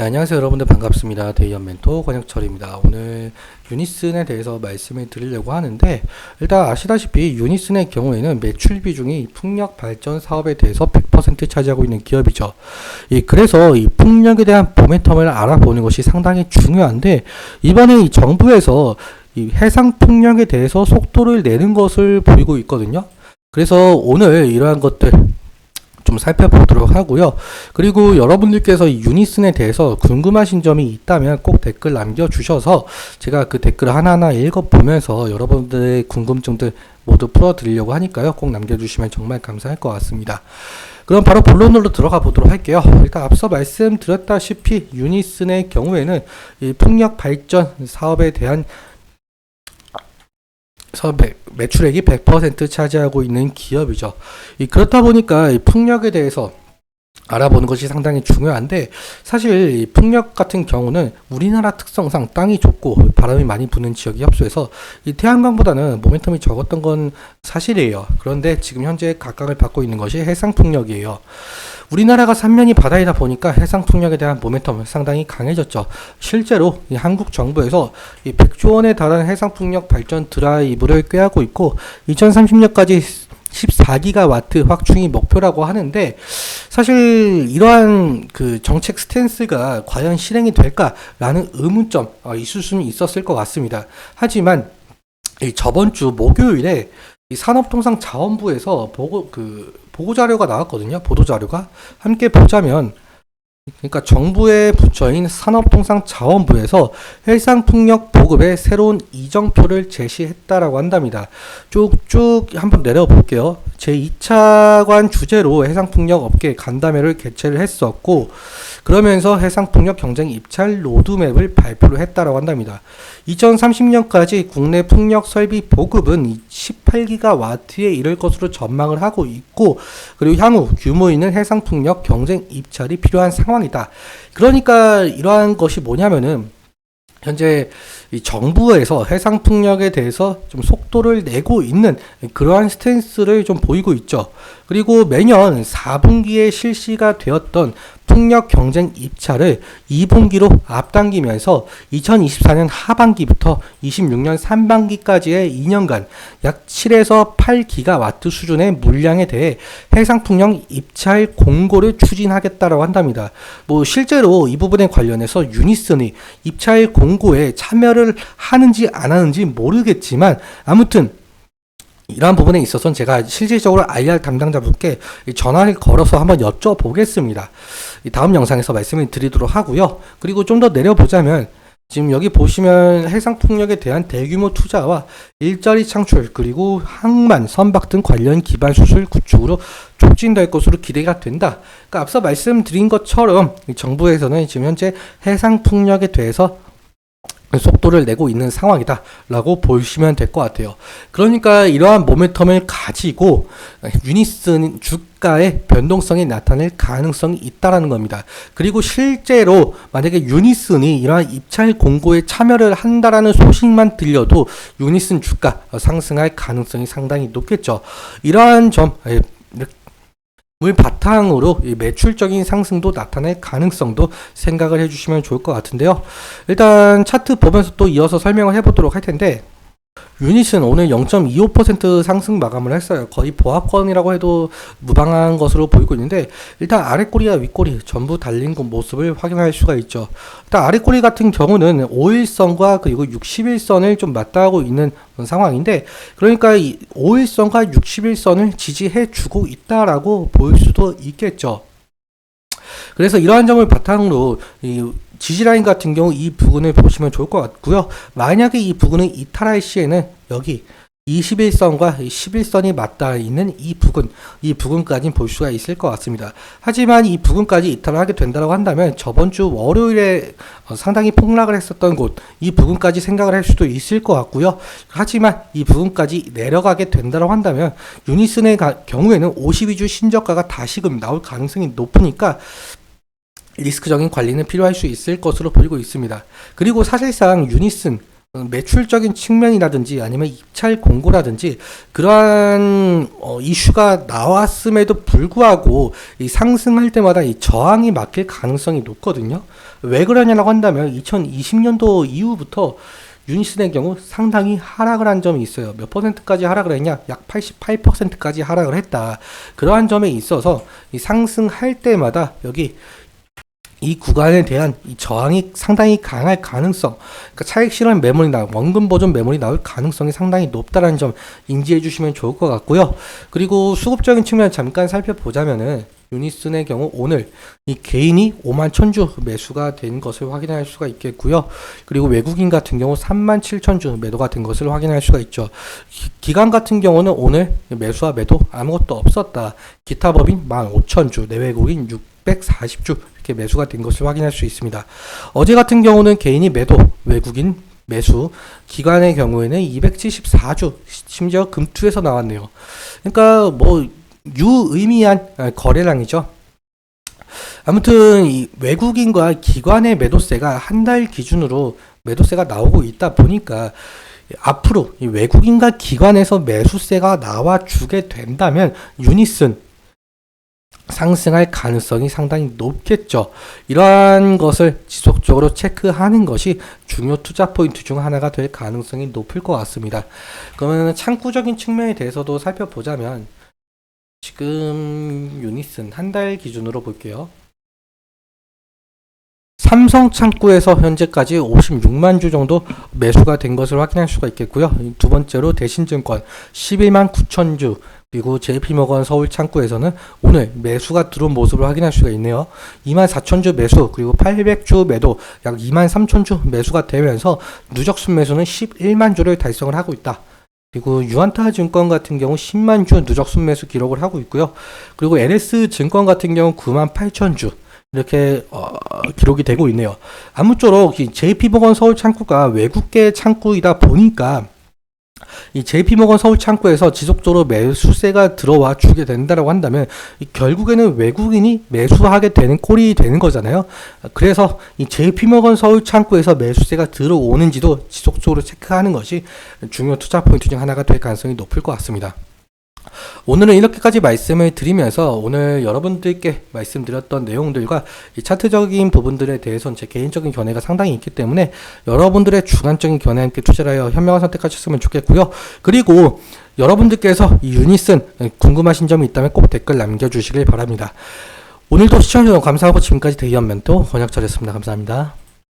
네, 안녕하세요 여러분들 반갑습니다. 데이언 멘토 권혁철입니다. 오늘 유니슨에 대해서 말씀을 드리려고 하는데, 일단 아시다시피 유니슨의 경우에는 매출 비중이 풍력 발전 사업에 대해서 100% 차지하고 있는 기업이죠. 그래서 이 풍력에 대한 모멘텀을 알아보는 것이 상당히 중요한데, 이번에 이 정부에서 이 해상 풍력에 대해서 속도를 내는 것을 보이고 있거든요. 그래서 오늘 이러한 것들 좀 살펴보도록 하고요. 그리고 여러분들께서 이 유니슨에 대해서 궁금하신 점이 있다면 꼭 댓글 남겨주셔서 제가 그 댓글을 하나하나 읽어보면서 여러분들의 궁금증들 모두 풀어드리려고 하니까요. 꼭 남겨주시면 정말 감사할 것 같습니다. 그럼 바로 본론으로 들어가 보도록 할게요. 일단 앞서 말씀드렸다시피 유니슨의 경우에는 이 풍력 발전 사업에 대한 매출액이 100% 차지하고 있는 기업이죠. 그렇다 보니까 이 풍력에 대해서 알아보는 것이 상당히 중요한데, 사실 이 풍력 같은 경우는 우리나라 특성상 땅이 좁고 바람이 많이 부는 지역이 협소해서 이 태양광보다는 모멘텀이 적었던 건 사실이에요. 그런데 지금 현재 각광을 받고 있는 것이 해상 풍력이에요. 우리나라가 삼면이 바다이다 보니까 해상 풍력에 대한 모멘텀은 상당히 강해졌죠. 실제로 이 한국 정부에서 이 100조 원에 달하는 해상 풍력 발전 드라이브를 꾀하고 있고, 2030년까지 14기가와트 확충이 목표라고 하는데, 사실 이러한 그 정책 스탠스가 과연 실행이 될까라는 의문점 있을 수는 있었을 것 같습니다. 하지만 저번 주 목요일에 이 산업통상자원부에서 보고 자료가 나왔거든요. 보도 자료가 함께 보자면, 그러니까 정부의 부처인 산업통상자원부에서 해상풍력 보급에 새로운 이정표를 제시했다라고 한답니다. 쭉쭉 한번 내려볼게요. 제2차관 주제로 해상풍력 업계 간담회를 개최를 했었고, 그러면서 해상풍력 경쟁 입찰 로드맵을 발표를 했다라고 한답니다. 2030년까지 국내 풍력 설비 보급은 18기가와트에 이를 것으로 전망을 하고 있고, 그리고 향후 규모 있는 해상풍력 경쟁 입찰이 필요한 상황이다. 그러니까 이러한 것이 뭐냐면은, 현재 이 정부에서 해상풍력에 대해서 좀 속도를 내고 있는 그러한 스탠스를 좀 보이고 있죠. 그리고 매년 4분기에 실시가 되었던 풍력 경쟁 입찰을 2분기로 앞당기면서 2024년 하반기부터 26년 상반기까지의 2년간 약 7에서 8기가와트 수준의 물량에 대해 해상풍력 입찰 공고를 추진하겠다라고 한답니다. 실제로 이 부분에 관련해서 유니슨이 입찰 공고에 참여를 하는지 안 하는지 모르겠지만, 아무튼 이러한 부분에 있어서는 제가 실질적으로 IR 담당자분께 전화를 걸어서 한번 여쭤보겠습니다. 다음 영상에서 말씀을 드리도록 하고요. 그리고 좀 더 내려보자면, 지금 여기 보시면 해상풍력에 대한 대규모 투자와 일자리 창출, 그리고 항만, 선박 등 관련 기반 수술 구축으로 촉진될 것으로 기대가 된다. 그러니까 앞서 말씀드린 것처럼 정부에서는 지금 현재 해상풍력에 대해서 속도를 내고 있는 상황이다 라고 보시면 될 것 같아요. 그러니까 이러한 모멘텀을 가지고 유니슨 주가의 변동성이 나타날 가능성이 있다라는 겁니다. 그리고 실제로 만약에 유니슨이 이러한 입찰 공고에 참여를 한다라는 소식만 들려도 유니슨 주가 상승할 가능성이 상당히 높겠죠. 이러한 점 물 바탕으로 매출적인 상승도 나타날 가능성도 생각을 해주시면 좋을 것 같은데요. 일단 차트 보면서 또 이어서 설명을 해보도록 할 텐데, 유닛은 오늘 0.25% 상승 마감을 했어요. 거의 보합권이라고 해도 무방한 것으로 보이고 있는데, 일단 아랫꼬리와 윗꼬리 전부 달린 모습을 확인할 수가 있죠. 일단 아랫꼬리 같은 경우는 5일선과 그리고 60일선을 좀 맞닿고 있는 상황인데, 그러니까 이 5일선과 60일선을 지지해 주고 있다라고 보일 수도 있겠죠. 그래서 이러한 점을 바탕으로 이 지지라인 같은 경우 이 부분을 보시면 좋을 것 같고요. 만약에 이 부분을 이탈할 시에는 여기 21선과 11선이 맞닿아 있는 이 부분까지 볼 수가 있을 것 같습니다. 하지만 이 부분까지 이탈을 하게 된다고 한다면 저번 주 월요일에 상당히 폭락을 했었던 곳, 이 부분까지 생각을 할 수도 있을 것 같고요. 하지만 이 부분까지 내려가게 된다고 한다면 유니슨의 경우에는 52주 신저가가 다시금 나올 가능성이 높으니까 리스크적인 관리는 필요할 수 있을 것으로 보이고 있습니다. 그리고 사실상 유니슨 매출적인 측면이라든지 아니면 입찰 공고라든지 그러한 이슈가 나왔음에도 불구하고 이 상승할 때마다 이 저항이 막힐 가능성이 높거든요. 왜 그러냐라고 한다면 2020년도 이후부터 유니슨의 경우 상당히 하락을 한 점이 있어요. 몇 퍼센트까지 하락을 했냐? 약 88%까지 하락을 했다. 그러한 점에 있어서 이 상승할 때마다 여기 이 구간에 대한 이 저항이 상당히 강할 가능성, 그러니까 차익 실현 매물이 원금 보존 매물이 나올 가능성이 상당히 높다는 점 인지해 주시면 좋을 것 같고요. 그리고 수급적인 측면 잠깐 살펴보자면은 유니슨의 경우 오늘 이 개인이 5만 1000주 매수가 된 것을 확인할 수가 있겠고요. 그리고 외국인 같은 경우 3만 7000주 매도가 된 것을 확인할 수가 있죠. 기관 같은 경우는 오늘 매수와 매도 아무것도 없었다. 기타 법인 15,000주, 내외국인 640주 이렇게 매수가 된 것을 확인할 수 있습니다. 어제 같은 경우는 개인이 매도, 외국인 매수, 기관의 경우에는 274주, 심지어 금투에서 나왔네요. 그러니까 뭐 유의미한 거래량이죠. 아무튼 이 외국인과 기관의 매도세가 한 달 기준으로 매도세가 나오고 있다 보니까 앞으로 이 외국인과 기관에서 매수세가 나와주게 된다면 유니슨 상승할 가능성이 상당히 높겠죠. 이러한 것을 지속적으로 체크하는 것이 중요 투자 포인트 중 하나가 될 가능성이 높을 것 같습니다. 그러면 창구적인 측면에 대해서도 살펴보자면 지금 유니슨 한 달 기준으로 볼게요. 삼성 창구에서 현재까지 56만 주 정도 매수가 된 것을 확인할 수가 있겠고요. 두 번째로 대신증권 11만 9천 주, 그리고 JP모건 서울 창구에서는 오늘 매수가 들어온 모습을 확인할 수가 있네요. 2만 4천 주 매수, 그리고 800주 매도, 약 2만 3천 주 매수가 되면서 누적 순매수는 11만 주를 달성을 하고 있다. 그리고 유안타 증권 같은 경우 10만 주 누적 순매수 기록을 하고 있고요. 그리고 LS 증권 같은 경우 9만 8천 주 이렇게 기록이 되고 있네요. 아무쪼록 이 JP모건 서울 창구가 외국계 창구이다 보니까 이 JP모건 서울 창구에서 지속적으로 매수세가 들어와 주게 된다라고 한다면 결국에는 외국인이 매수하게 되는 꼴이 되는 거잖아요. 그래서 이 JP모건 서울 창구에서 매수세가 들어오는지도 지속적으로 체크하는 것이 중요 투자 포인트 중 하나가 될 가능성이 높을 것 같습니다. 오늘은 이렇게까지 말씀을 드리면서 오늘 여러분들께 말씀드렸던 내용들과 이 차트적인 부분들에 대해서는 제 개인적인 견해가 상당히 있기 때문에 여러분들의 주관적인 견해와 함께 투자를 하여 현명한 선택하셨으면 좋겠고요. 그리고 여러분들께서 이 유니슨 궁금하신 점이 있다면 꼭 댓글 남겨주시길 바랍니다. 오늘도 시청해주셔서 감사하고 지금까지 대의원 멘토 권혁철이었습니다. 감사합니다.